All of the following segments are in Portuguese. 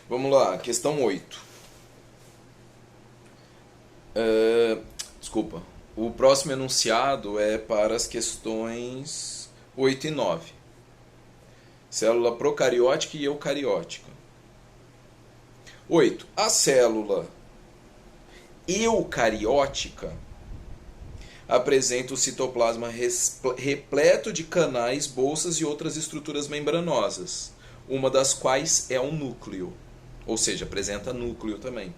Vamos lá, questão 8. Desculpa. O próximo enunciado é para as questões 8 e 9. Célula procariótica e eucariótica. 8. A célula eucariótica apresenta o citoplasma repleto de canais, bolsas e outras estruturas membranosas, uma das quais é um núcleo, ou seja, apresenta núcleo também.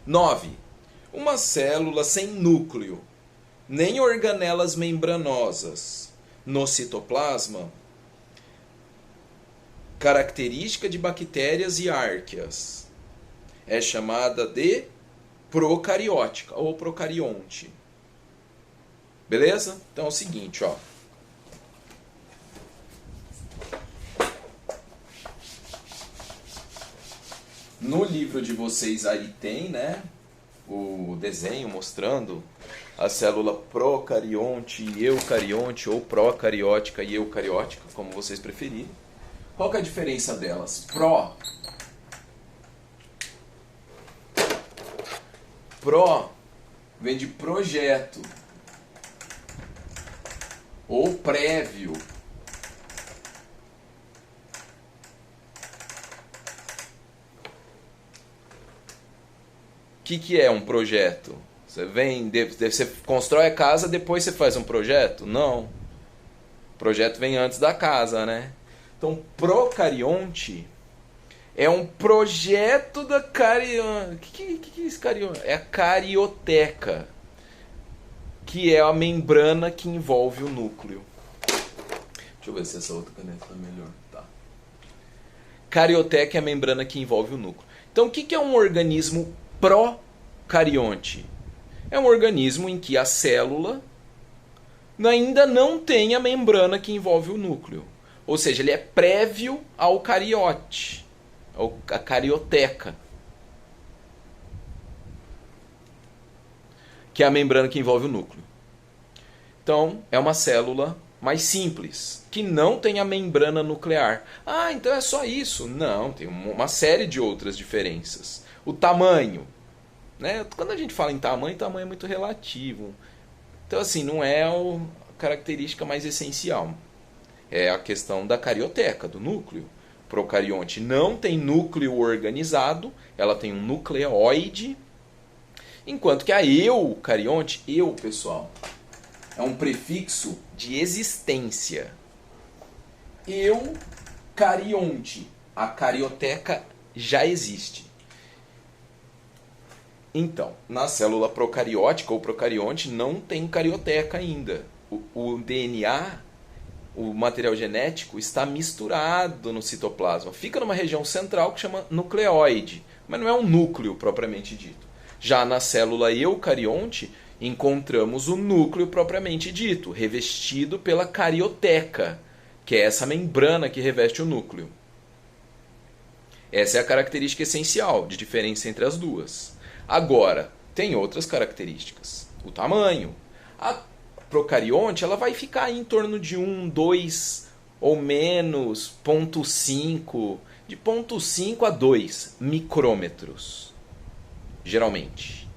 9. Uma célula sem núcleo, nem organelas membranosas no citoplasma, característica de bactérias e árqueas, é chamada de procariótica ou procarionte. Beleza? Então é o seguinte, ó. No livro de vocês aí tem, né, o desenho mostrando a célula procarionte e eucarionte, ou procariótica e eucariótica, como vocês preferirem. Qual que é a diferença delas? Pro vem de projeto ou prévio. O que é um projeto? Você constrói a casa, depois você faz um projeto? Não. O projeto vem antes da casa, né? Então, procarionte é um projeto da carionte. O que é isso, carionte? É a carioteca, que é a membrana que envolve o núcleo. Deixa eu ver se essa outra caneta está melhor. Tá. Carioteca é a membrana que envolve o núcleo. Então, o que é um organismo procarionte? É um organismo em que a célula ainda não tem a membrana que envolve o núcleo. Ou seja, ele é prévio ao cariote, a carioteca, que é a membrana que envolve o núcleo. Então, é uma célula mais simples, que não tem a membrana nuclear. Ah, então é só isso? Não, tem uma série de outras diferenças. O tamanho, né? Quando a gente fala em tamanho é muito relativo. Então, assim, não é a característica mais essencial. É a questão da carioteca, do núcleo. Procarionte não tem núcleo organizado, ela tem um nucleoide, enquanto que a eucarionte, pessoal, é um prefixo de existência. Eucarionte, a carioteca já existe. Então, na célula procariótica ou procarionte não tem carioteca ainda. O DNA, o material genético, está misturado no citoplasma. Fica numa região central que chama nucleoide, mas não é um núcleo propriamente dito. Já na célula eucarionte, encontramos o núcleo propriamente dito, revestido pela carioteca, que é essa membrana que reveste o núcleo. Essa é a característica essencial de diferença entre as duas. Agora, tem outras características. O tamanho. A procarionte, ela vai ficar em torno de 1, 2 ou menos 0,5, de 0,5 a 2 micrômetros. Geralmente,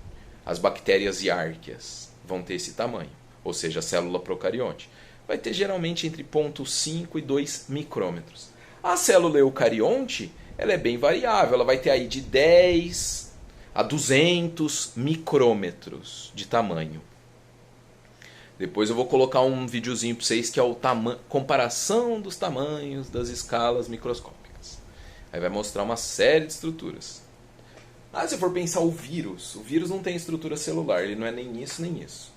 as bactérias e árqueas vão ter esse tamanho, ou seja, a célula procarionte vai ter geralmente entre 0,5 e 2 micrômetros. A célula eucarionte, ela é bem variável, ela vai ter aí de 10 a 200 micrômetros de tamanho. Depois eu vou colocar um videozinho para vocês que é o comparação dos tamanhos das escalas microscópicas. Aí vai mostrar uma série de estruturas. Se for pensar o vírus não tem estrutura celular, ele não é nem isso nem isso.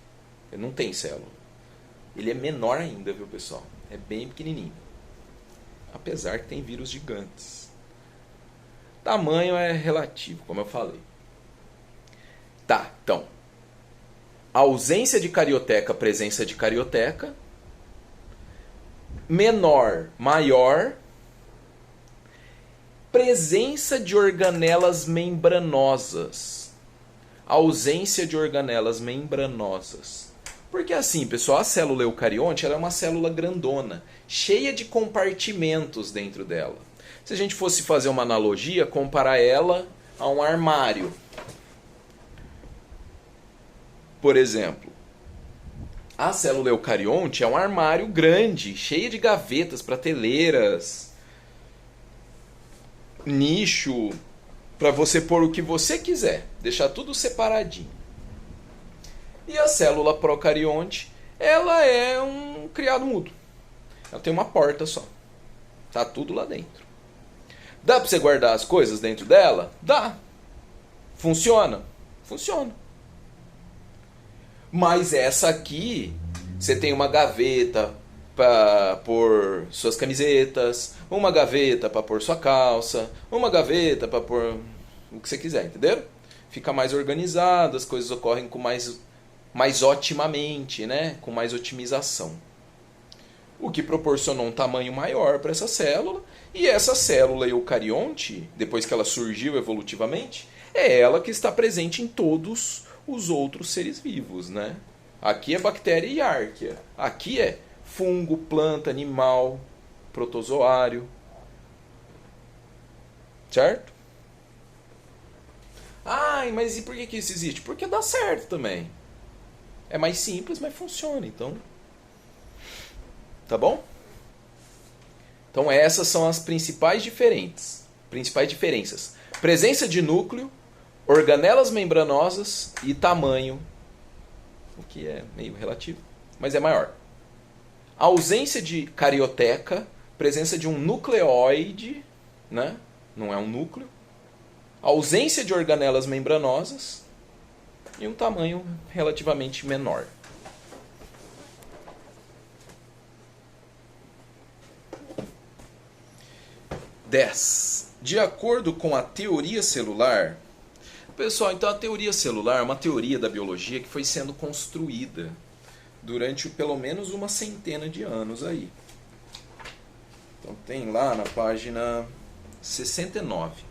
Ele não tem célula. Ele é menor ainda, viu, pessoal? É bem pequenininho. Apesar que tem vírus gigantes. Tamanho é relativo, como eu falei. Tá, então. Ausência de carioteca, presença de carioteca. Menor, maior. Presença de organelas membranosas. Ausência de organelas membranosas. Porque assim, pessoal, a célula eucarionte ela é uma célula grandona, cheia de compartimentos dentro dela. Se a gente fosse fazer uma analogia, comparar ela a um armário. Por exemplo, a célula eucarionte é um armário grande, cheio de gavetas, prateleiras, nicho, para você pôr o que você quiser, deixar tudo separadinho. E a célula procarionte, ela é um criado mudo. Ela tem uma porta só. Tá tudo lá dentro. Dá para você guardar as coisas dentro dela? Dá. Funciona? Funciona. Mas essa aqui, você tem uma gaveta para pôr suas camisetas, uma gaveta para pôr sua calça, uma gaveta para pôr o que você quiser, entendeu? Fica mais organizado, as coisas ocorrem com mais otimamente, né? Com mais otimização. O que proporcionou um tamanho maior para essa célula, e essa célula eucarionte, depois que ela surgiu evolutivamente, é ela que está presente em todos os outros seres vivos, né? Aqui é bactéria e árquea. Aqui é fungo, planta, animal, protozoário. Certo? Ai, mas e por que isso existe? Porque dá certo também. É mais simples, mas funciona, então. Tá bom? Então essas são as principais diferenças. Presença de núcleo, organelas membranosas e tamanho, o que é meio relativo, mas é maior. Ausência de carioteca, presença de um nucleóide, né? Não é um núcleo. Ausência de organelas membranosas e um tamanho relativamente menor. De acordo com a teoria celular, pessoal, então a teoria celular é uma teoria da biologia que foi sendo construída durante pelo menos uma centena de anos aí. Então tem lá na página 69.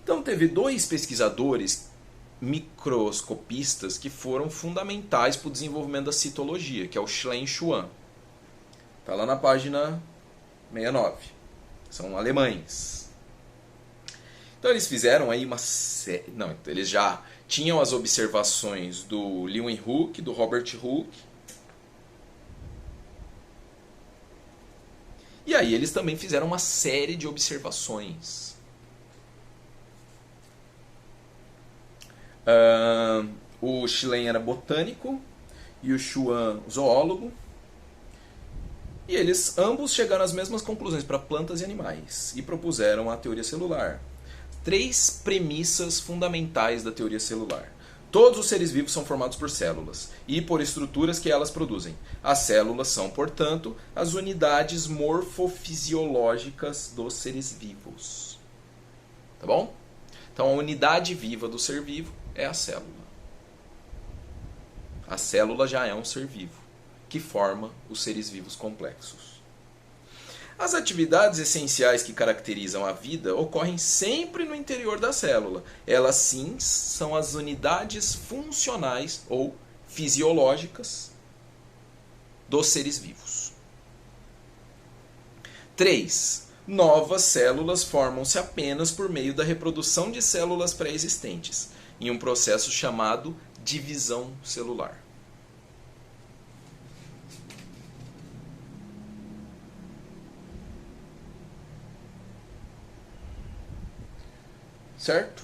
Então teve dois pesquisadores microscopistas que foram fundamentais para o desenvolvimento da citologia, que é o Schlein e Schwann. Está lá na página 69. São alemães. Então eles fizeram aí uma série... Não, eles já tinham as observações do Leeuwenhoek, do Robert Hooke. E aí eles também fizeram uma série de observações. O Schlein era botânico e o Schwann zoólogo. E eles ambos chegaram às mesmas conclusões para plantas e animais e propuseram a teoria celular. 3 premissas fundamentais da teoria celular. Todos os seres vivos são formados por células e por estruturas que elas produzem. As células são, portanto, as unidades morfofisiológicas dos seres vivos. Tá bom? Então a unidade viva do ser vivo é a célula. A célula já é um ser vivo que forma os seres vivos complexos. As atividades essenciais que caracterizam a vida ocorrem sempre no interior da célula. Elas sim são as unidades funcionais ou fisiológicas dos seres vivos. 3. Novas células formam-se apenas por meio da reprodução de células pré-existentes, em um processo chamado divisão celular. Certo?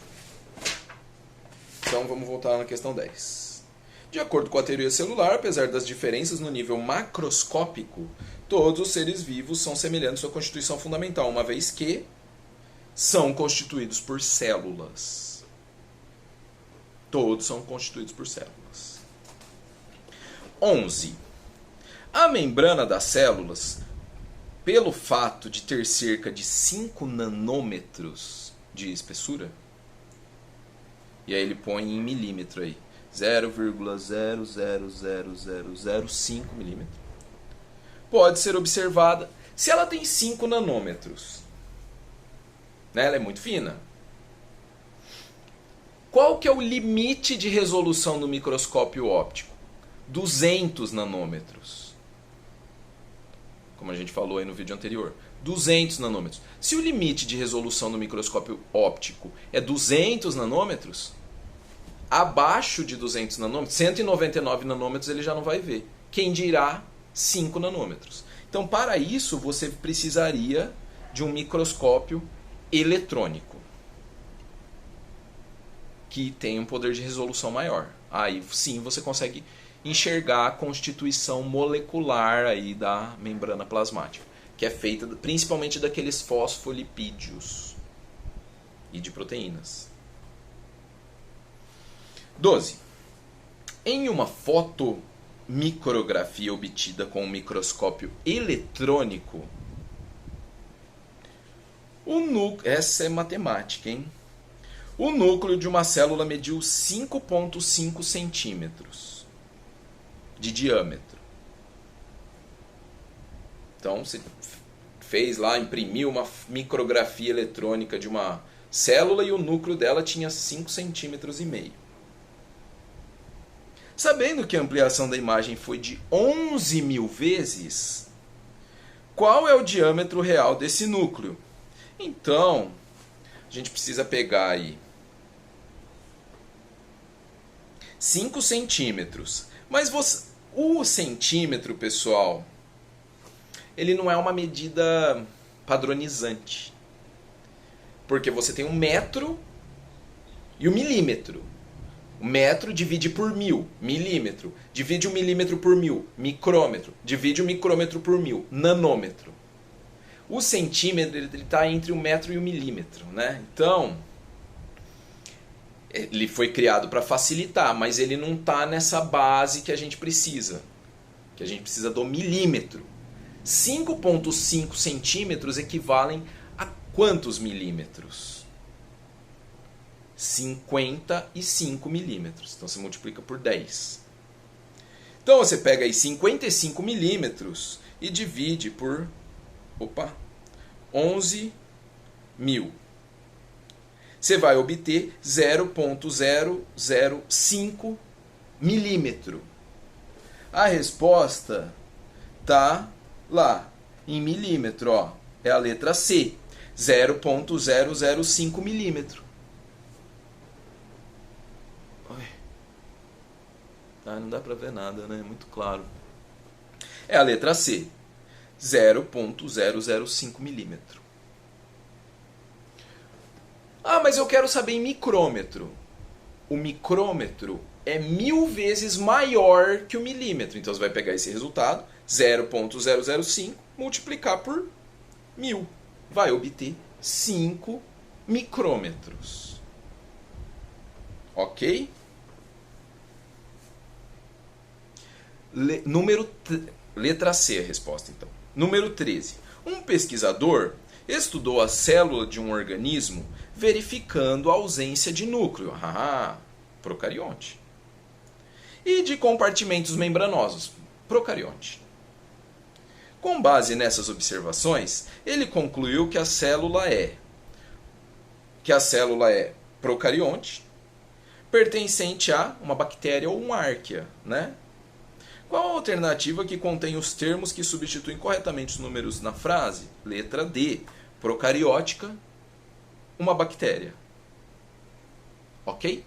Então vamos voltar na questão 10. De acordo com a teoria celular, apesar das diferenças no nível macroscópico, todos os seres vivos são semelhantes à sua constituição fundamental, uma vez que são constituídos por células. Todos são constituídos por células. 11. A membrana das células, pelo fato de ter cerca de 5 nanômetros de espessura, e aí ele põe em milímetro aí, 0,00005 milímetro, pode ser observada se ela tem 5 nanômetros. Né? Ela é muito fina. Qual que é o limite de resolução do microscópio óptico? 200 nanômetros. Como a gente falou aí no vídeo anterior. 200 nanômetros. Se o limite de resolução no microscópio óptico é 200 nanômetros, abaixo de 200 nanômetros, 199 nanômetros ele já não vai ver. Quem dirá 5 nanômetros. Então, para isso, você precisaria de um microscópio eletrônico, que tem um poder de resolução maior. Aí sim você consegue enxergar a constituição molecular aí da membrana plasmática, que é feita principalmente daqueles fosfolipídios e de proteínas. 12. Em uma fotomicrografia obtida com um microscópio eletrônico, essa é matemática, hein? O núcleo de uma célula mediu 5,5 centímetros de diâmetro. Então, você fez lá, imprimiu uma micrografia eletrônica de uma célula e o núcleo dela tinha 5,5 centímetros. Sabendo que a ampliação da imagem foi de 11.000 vezes, qual é o diâmetro real desse núcleo? Então, a gente precisa pegar aí 5 centímetros. Mas o centímetro, pessoal, ele não é uma medida padronizante. Porque você tem um metro e o milímetro. O metro divide por 1.000, milímetro. Divide o milímetro por 1.000, micrômetro. Divide o micrômetro por 1.000, nanômetro. O centímetro ele está entre o metro e o milímetro, né? Então, ele foi criado para facilitar, mas ele não está nessa base que a gente precisa. Que a gente precisa do milímetro. 5,5 centímetros equivalem a quantos milímetros? 55 milímetros. Então você multiplica por 10. Então você pega aí 55 milímetros e divide por 11.000. Você vai obter 0,005 milímetro. A resposta está lá, em milímetro. Ó. É a letra C, 0,005 milímetro. Não dá para ver nada, né? É muito claro. É a letra C, 0,005 milímetro. Ah, mas eu quero saber em micrômetro. O micrômetro é 1.000 vezes maior que o milímetro. Então você vai pegar esse resultado, 0,005, multiplicar por 1.000. Vai obter 5 micrômetros. Ok? Letra C a resposta, então. Número 13. Um pesquisador estudou a célula de um organismo verificando a ausência de núcleo, procarionte, e de compartimentos membranosos, procarionte. Com base nessas observações, ele concluiu que a célula é procarionte, pertencente a uma bactéria ou uma árquea, né? Qual a alternativa que contém os termos que substituem corretamente os números na frase? Letra D. Procariótica, uma bactéria. Ok?